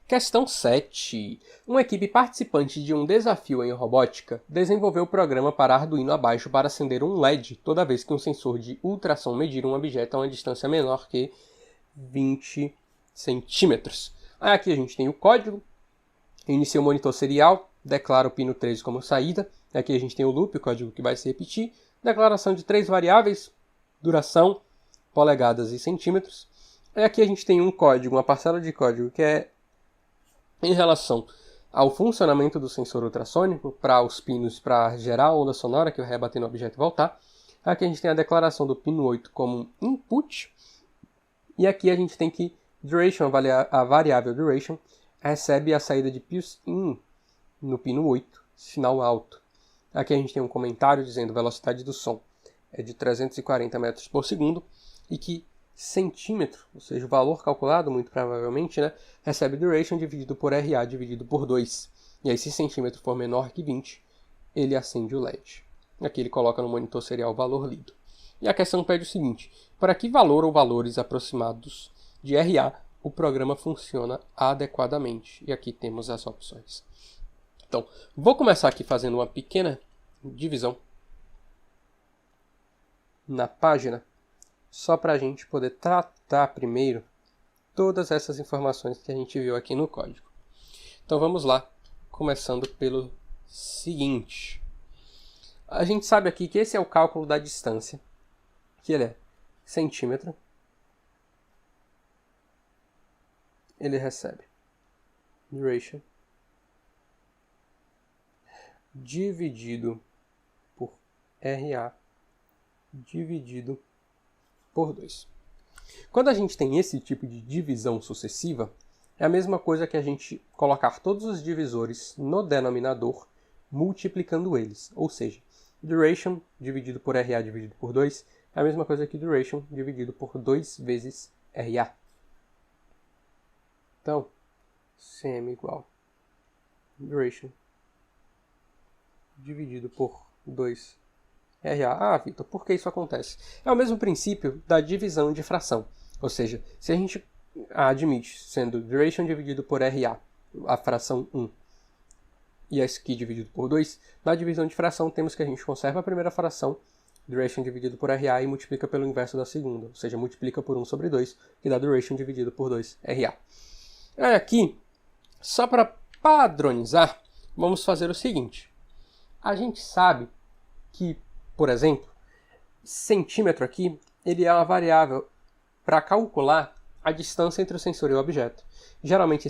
Questão 7. Uma equipe participante de um desafio em robótica desenvolveu o programa para Arduino abaixo para acender um LED toda vez que um sensor de ultrassom medir um objeto a uma distância menor que 20 centímetros. Aqui a gente tem o código, inicia o monitor serial, declara o pino 13 como saída. Aqui a gente tem o loop, o código que vai se repetir, declaração de 3 variáveis, duração, polegadas e centímetros. Aqui a gente tem um código, uma parcela de código que é em relação ao funcionamento do sensor ultrassônico, para os pinos para gerar a onda sonora que vai rebater no objeto e voltar. Aqui a gente tem a declaração do pino 8 como input. E aqui a gente tem que duration, a variável duration, recebe a saída de PIOS-in no pino 8, sinal alto. Aqui a gente tem um comentário dizendo que a velocidade do som é de 340 metros por segundo e que centímetro, ou seja, o valor calculado, muito provavelmente, recebe duration dividido por RA dividido por 2. E aí, se centímetro for menor que 20, ele acende o LED. Aqui ele coloca no monitor serial o valor lido. E a questão pede o seguinte: para que valor ou valores aproximados de RA o programa funciona adequadamente? E aqui temos as opções. Então, vou começar aqui fazendo uma pequena divisão na página, só para a gente poder tratar primeiro todas essas informações que a gente viu aqui no código. Então vamos lá, começando pelo seguinte. A gente sabe aqui que esse é o cálculo da distância, que ele é centímetro. Ele recebe duration dividido por RA dividido por 2. Quando a gente tem esse tipo de divisão sucessiva, é a mesma coisa que a gente colocar todos os divisores no denominador, multiplicando eles. Ou seja, duration dividido por RA dividido por 2 é a mesma coisa que duration dividido por 2 vezes RA. Então, CM igual duration dividido por 2 RA. Ah, Vitor, por que isso acontece? É o mesmo princípio da divisão de fração. Ou seja, se a gente admite sendo duration dividido por RA, a fração 1, e esse aqui dividido por 2, na divisão de fração temos que a gente conserva a primeira fração, duration dividido por RA, e multiplica pelo inverso da segunda. Ou seja, multiplica por 1 sobre 2, que dá duration dividido por 2 RA. Aqui, só para padronizar, vamos fazer o seguinte. A gente sabe que, por exemplo, centímetro aqui, ele é uma variável para calcular a distância entre o sensor e o objeto. Geralmente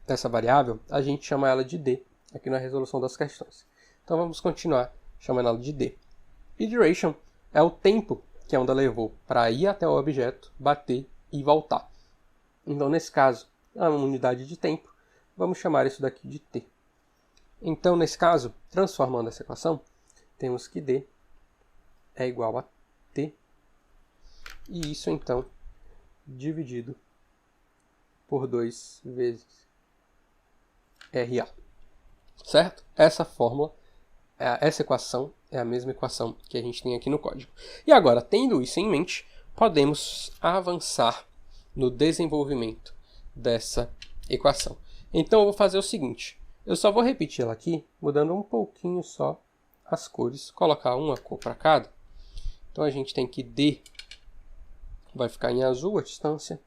essa variável, a gente chama ela de D, aqui na resolução das questões. Então vamos continuar chamando ela de D. E duration é o tempo que a onda levou para ir até o objeto, bater e voltar. Então nesse caso, é uma unidade de tempo, vamos chamar isso daqui de T. Então nesse caso, transformando essa equação, temos que D é igual a T, e isso então dividido por 2 vezes RA. Certo? Essa fórmula, essa equação é a mesma equação que a gente tem aqui no código. E agora, tendo isso em mente, podemos avançar no desenvolvimento dessa equação. Então eu vou fazer o seguinte, eu só vou repetir ela aqui, mudando um pouquinho só as cores, colocar uma cor para cada. Então a gente tem que D vai ficar em azul a distância.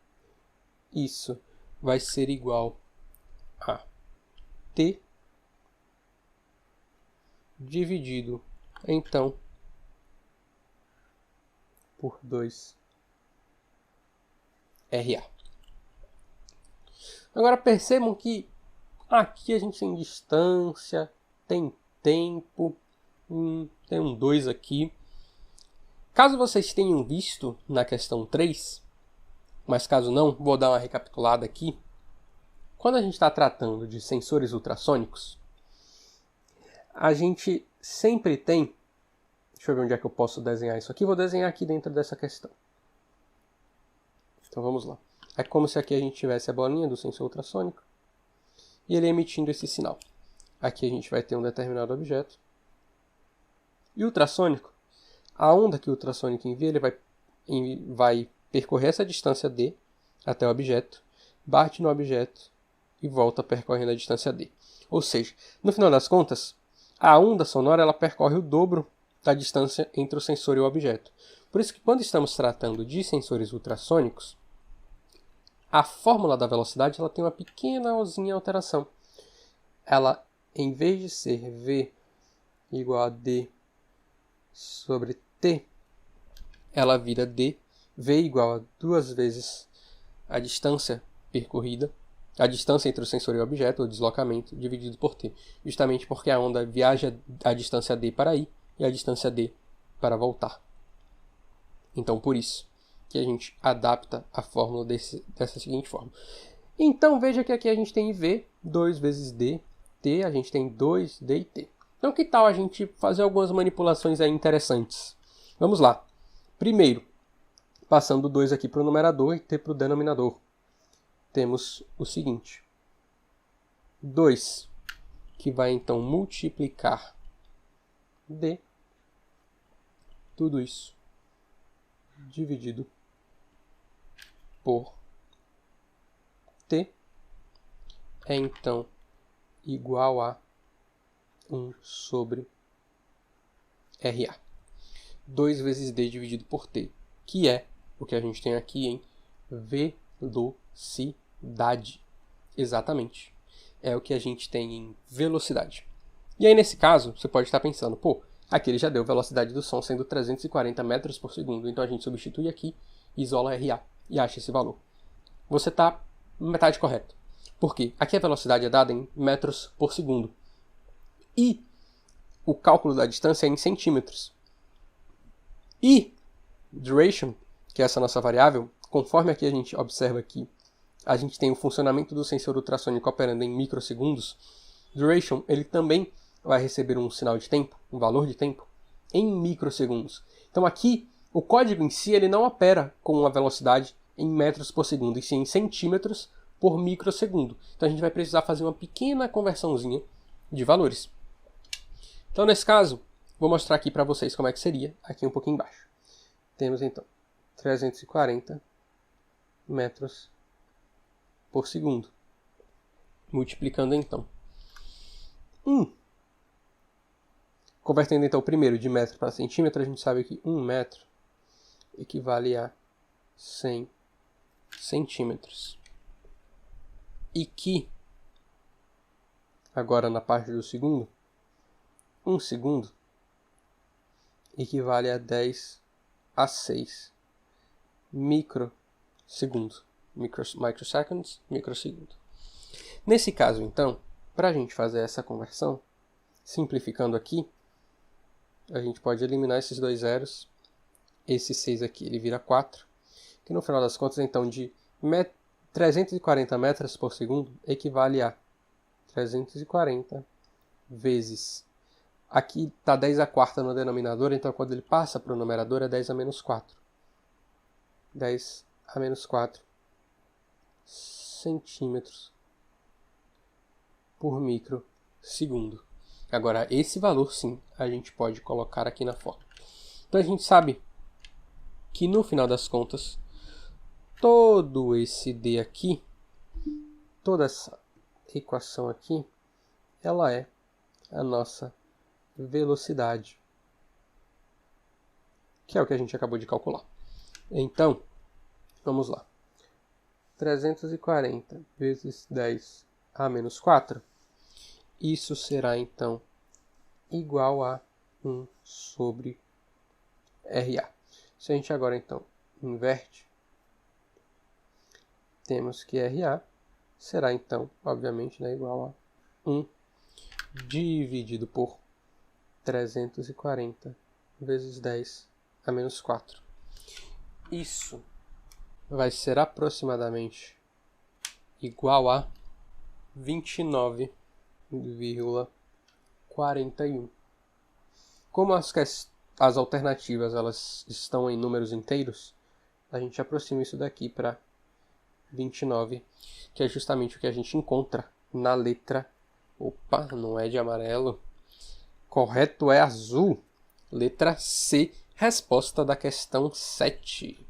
Isso vai ser igual a T dividido, então, por 2 RA. Agora percebam que aqui a gente tem distância, tem tempo, tem um 2 aqui. Caso vocês tenham visto na questão 3, mas caso não, vou dar uma recapitulada aqui. Quando a gente está tratando de sensores ultrassônicos, a gente sempre tem... Deixa eu ver onde é que eu posso desenhar isso aqui. Vou desenhar aqui dentro dessa questão. Então vamos lá. É como se aqui a gente tivesse a bolinha do sensor ultrassônico e ele emitindo esse sinal. Aqui a gente vai ter um determinado objeto. E o ultrassônico, a onda que o ultrassônico envia, ele vai percorrer essa distância D até o objeto, bate no objeto e volta percorrendo a distância d. Ou seja, no final das contas, a onda sonora ela percorre o dobro da distância entre o sensor e o objeto. Por isso que quando estamos tratando de sensores ultrassônicos, a fórmula da velocidade ela tem uma pequenazinha alteração. Ela, em vez de ser v igual a d sobre t, ela vira v igual a 2 vezes a distância percorrida, a distância entre o sensor e o objeto, o deslocamento, dividido por t. Justamente porque a onda viaja a distância d para ir e a distância d para voltar. Então, por isso que a gente adapta a fórmula dessa seguinte forma. Então, veja que aqui a gente tem v, 2 vezes d, t, a gente tem 2d e t. Então, que tal a gente fazer algumas manipulações aí interessantes? Vamos lá. Primeiro, passando 2 aqui para o numerador e t para o denominador. Temos o seguinte. 2, que vai então multiplicar d, tudo isso, dividido por t, é então igual a 1 sobre RA. 2 vezes d dividido por t, que é o que a gente tem aqui em velocidade. Exatamente. É o que a gente tem em velocidade. E aí, nesse caso, você pode estar pensando, pô, aqui ele já deu velocidade do som sendo 340 metros por segundo, então a gente substitui aqui, isola RA e acha esse valor. Você está metade correto. Por quê? Aqui a velocidade é dada em metros por segundo. E o cálculo da distância é em centímetros. E duration, que é essa nossa variável, conforme aqui a gente observa que a gente tem o funcionamento do sensor ultrassônico operando em microsegundos, duration ele também vai receber um sinal de tempo, um valor de tempo, em microsegundos. Então aqui, o código em si ele não opera com uma velocidade em metros por segundo, e sim em centímetros por microsegundo. Então a gente vai precisar fazer uma pequena conversãozinha de valores. Então nesse caso, vou mostrar aqui para vocês como é que seria, aqui um pouquinho embaixo. Temos então 340 metros por segundo. Multiplicando então. Convertendo então primeiro de metro para centímetro, a gente sabe que 1 metro equivale a 100 centímetros. E que, agora na parte do segundo, 1 segundo equivale a 10 a 6 microsegundos. Microseconds, microsegundo. Nesse caso, então, para a gente fazer essa conversão, simplificando aqui, a gente pode eliminar esses dois zeros. Esse 6 aqui, ele vira 4. Que no final das contas, então, de 340 metros por segundo equivale a 340 vezes. Aqui está 10 a quarta no denominador, então quando ele passa para o numerador é 10 a menos 4. 10 a menos 4 centímetros por microsegundo. Agora, esse valor, sim, a gente pode colocar aqui na fórmula. Então, a gente sabe que, no final das contas, todo esse D aqui, toda essa equação aqui, ela é a nossa velocidade, que é o que a gente acabou de calcular. Então, vamos lá. 340 vezes 10 a menos 4, isso será, então, igual a 1 sobre RA. Se a gente agora, então, inverte, temos que RA será, então, obviamente, igual a 1 dividido por 340 vezes 10 a menos 4. Isso vai ser aproximadamente igual a 29,41. Como as alternativas elas estão em números inteiros, a gente aproxima isso daqui para 29, que é justamente o que a gente encontra na letra... Opa, não é de amarelo. Correto é azul. Letra C, resposta da questão 7.